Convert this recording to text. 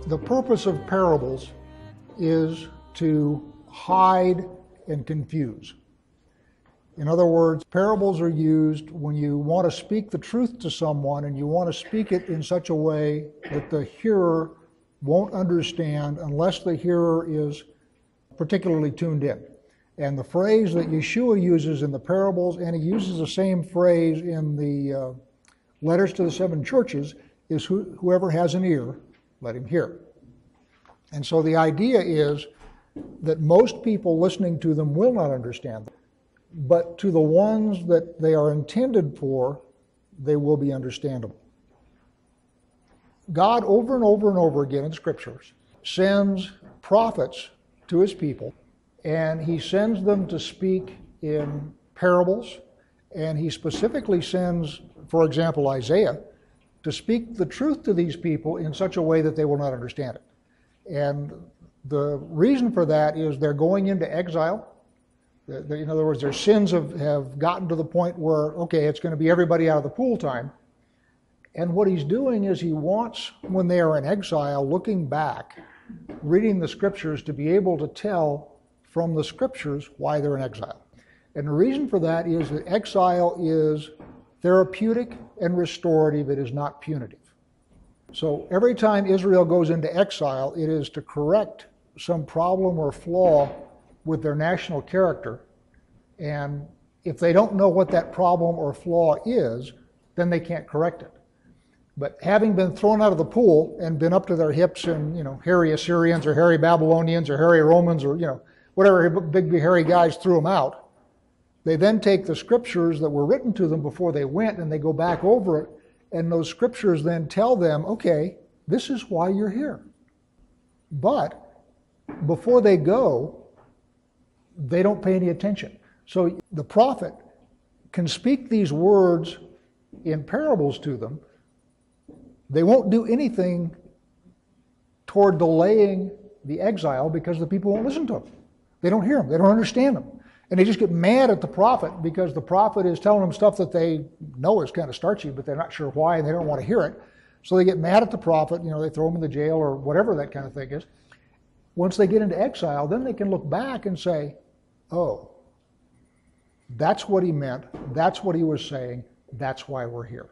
The purpose of parables is to hide and confuse. In other words, parables are used when you want to speak the truth to someone and you want to speak it in such a way that the hearer won't understand unless the hearer is particularly tuned in. And the phrase that Yeshua uses in the parables, and he uses the same phrase in the letters to the 7 churches, is whoever has an ear, let him hear. And so the idea is that most people listening to them will not understand them, but to the ones that they are intended for, they will be understandable. God, over and over and over again in Scriptures, sends prophets to his people, and he sends them to speak in parables, and he specifically sends, for example, Isaiah, to speak the truth to these people in such a way that they will not understand it. And the reason for that is they're going into exile. In other words, their sins have gotten to the point where, okay, it's going to be everybody out of the pool time. And what he's doing is he wants, when they are in exile, looking back, reading the Scriptures, to be able to tell from the Scriptures why they're in exile. And the reason for that is that exile is therapeutic and restorative. It is not punitive. So every time Israel goes into exile, it is to correct some problem or flaw with their national character. And if they don't know what that problem or flaw is, then they can't correct it. But having been thrown out of the pool and been up to their hips in, hairy Assyrians or hairy Babylonians or hairy Romans or, whatever big hairy guys threw them out, they then take the Scriptures that were written to them before they went and they go back over it, and those Scriptures then tell them, okay, this is why you're here. But before they go, they don't pay any attention. So the prophet can speak these words in parables to them. They won't do anything toward delaying the exile because the people won't listen to them. They don't hear them. They don't understand them. And they just get mad at the prophet because the prophet is telling them stuff that they know is kind of starchy, but they're not sure why and they don't want to hear it. So they get mad at the prophet, they throw him in the jail or whatever that kind of thing is. Once they get into exile, then they can look back and say, oh, that's what he meant, that's what he was saying, that's why we're here.